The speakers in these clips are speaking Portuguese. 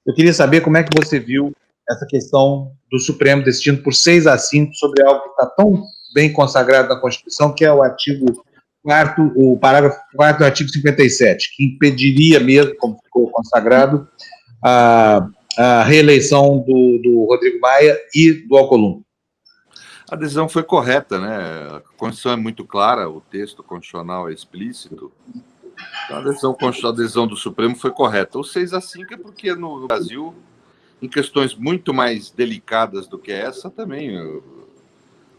Eu queria saber como é que você viu essa questão do Supremo decidindo por 6-5 sobre algo que está tão bem consagrado na Constituição, que é o artigo 4º, o parágrafo 4º do artigo 57, que impediria mesmo, como ficou consagrado, a reeleição do Rodrigo Maia e do Alcolumbre. A decisão foi correta, né? A Constituição é muito clara, o texto constitucional é explícito. Então, a decisão do Supremo foi correta. O 6-5 é porque no Brasil, em questões muito mais delicadas do que essa, também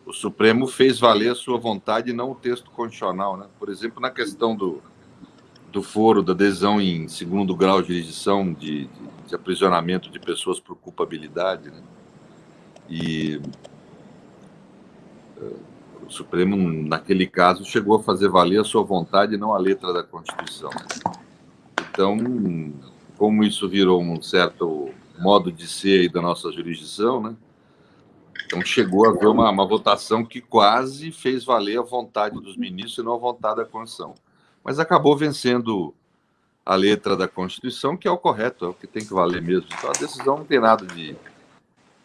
o Supremo fez valer a sua vontade e não o texto constitucional, né? Por exemplo, na questão do foro, da decisão em segundo grau de jurisdição de aprisionamento de pessoas por culpabilidade, né? E o Supremo, naquele caso, chegou a fazer valer a sua vontade e não a letra da Constituição. Então, como isso virou um certo modo de ser aí da nossa jurisdição, né? Então chegou a haver uma votação que quase fez valer a vontade dos ministros e não a vontade da Constituição. Mas acabou vencendo a letra da Constituição, que é o correto, é o que tem que valer mesmo. Então a decisão não tem nada de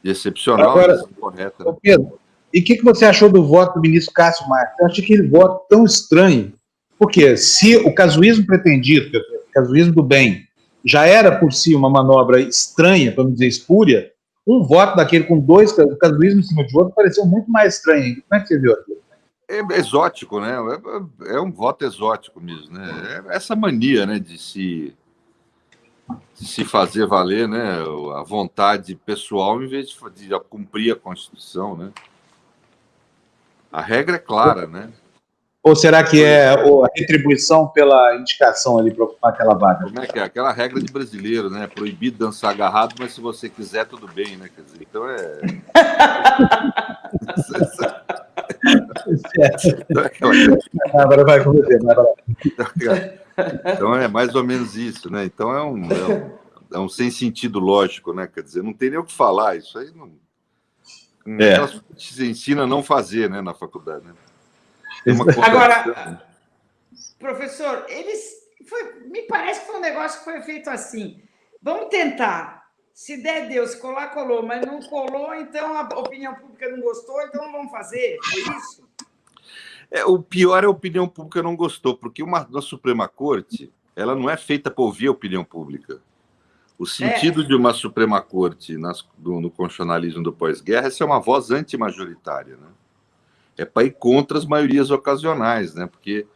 excepcional, agora, é correta. Né? Pedro, e o que você achou do voto do ministro Cássio Marques? Eu achei aquele voto tão estranho, porque se o casuísmo pretendido, o casuísmo do bem, já era por si uma manobra estranha, para não dizer espúria, um voto daquele com dois casuísmos em cima de outro pareceu muito mais estranho. Como é que você viu aquilo? É exótico, né? É um voto exótico mesmo, né? É essa mania, né, de se fazer valer, né, a vontade pessoal em vez de cumprir a Constituição, né? A regra é clara, né? Ou será que é a retribuição pela indicação ali para ocupar aquela vaga? Como é que é? Aquela regra de brasileiro, né? Proibido dançar agarrado, mas se você quiser, tudo bem, né? Quer dizer, então é... Agora vai com você, Então é mais ou menos isso, né? Então é um sem sentido lógico, né? Quer dizer, não tem nem o que falar, isso aí não... Se ensina a não fazer, né, na faculdade, né? Agora, professor, me parece que foi um negócio que foi feito assim. Vamos tentar. Se der, Deus, colar, colou, mas não colou, então a opinião pública não gostou, então não vamos fazer. Foi isso? O pior é a opinião pública não gostou, porque na Suprema Corte, ela não é feita para ouvir a opinião pública. O sentido de uma Suprema Corte no constitucionalismo do pós-guerra é ser uma voz antimajoritária, né? É para ir contra as maiorias ocasionais, né? Porque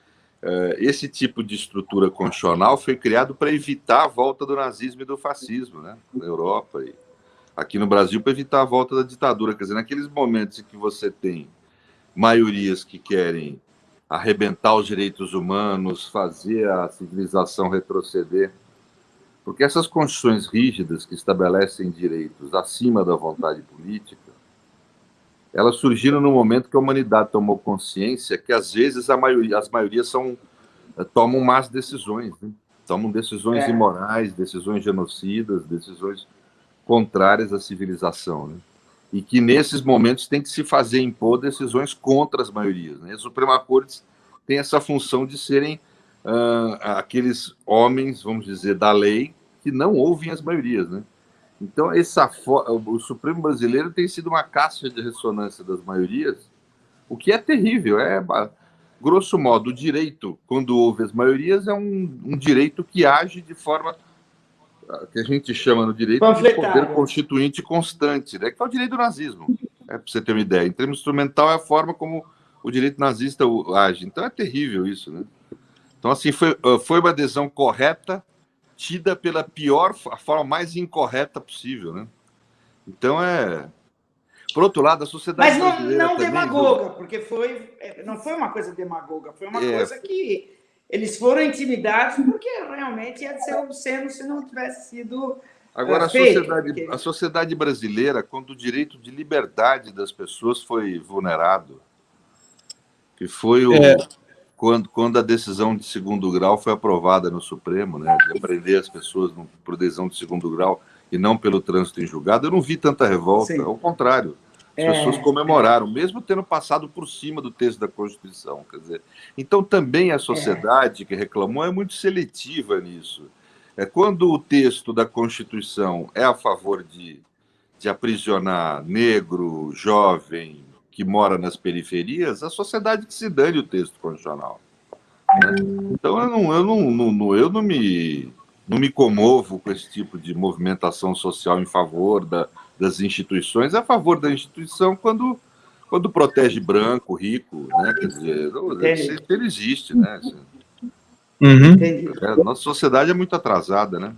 esse tipo de estrutura constitucional foi criado para evitar a volta do nazismo e do fascismo, né? Na Europa e aqui no Brasil para evitar a volta da ditadura. Quer dizer, naqueles momentos em que você tem maiorias que querem arrebentar os direitos humanos, fazer a civilização retroceder, porque essas constituições rígidas que estabelecem direitos acima da vontade política, elas surgiram no momento que a humanidade tomou consciência que, às vezes, as maiorias tomam más decisões, né? Tomam decisões imorais, decisões genocidas, decisões contrárias à civilização, né? E que, nesses momentos, tem que se fazer impor decisões contra as maiorias, né? A Suprema Corte tem essa função de serem aqueles homens, vamos dizer, da lei, que não ouvem as maiorias, né? Então, o Supremo brasileiro tem sido uma caixa de ressonância das maiorias, o que é terrível. Grosso modo, o direito, quando houve as maiorias, é um direito que age de forma que a gente chama no direito de poder constituinte constante, né? Que é o direito do nazismo, para você ter uma ideia. Em termos instrumental, é a forma como o direito nazista age. Então, é terrível isso, né? Então, assim, foi uma adesão correta, tida pela a forma mais incorreta possível, né? Então, por outro lado, a sociedade brasileira... Mas não demagoga, porque não foi uma coisa demagoga, foi uma coisa que eles foram intimidados porque realmente ia ser obsceno se não tivesse sido Agora, feito. A sociedade brasileira, quando o direito de liberdade das pessoas foi vulnerado, que foi quando a decisão de segundo grau foi aprovada no Supremo, né, de prender as pessoas por decisão de segundo grau e não pelo trânsito em julgado, eu não vi tanta revolta. Sim. Ao contrário, as pessoas comemoraram, mesmo tendo passado por cima do texto da Constituição. Quer dizer, então, também a sociedade que reclamou é muito seletiva nisso. Quando o texto da Constituição é a favor de aprisionar negro, jovem, que mora nas periferias, a sociedade que se dane o texto constitucional. Né? Então, eu não me comovo com esse tipo de movimentação social em favor das instituições, a favor da instituição quando protege branco, rico, né? Quer dizer, ele existe, né? Uhum. A nossa sociedade é muito atrasada, né?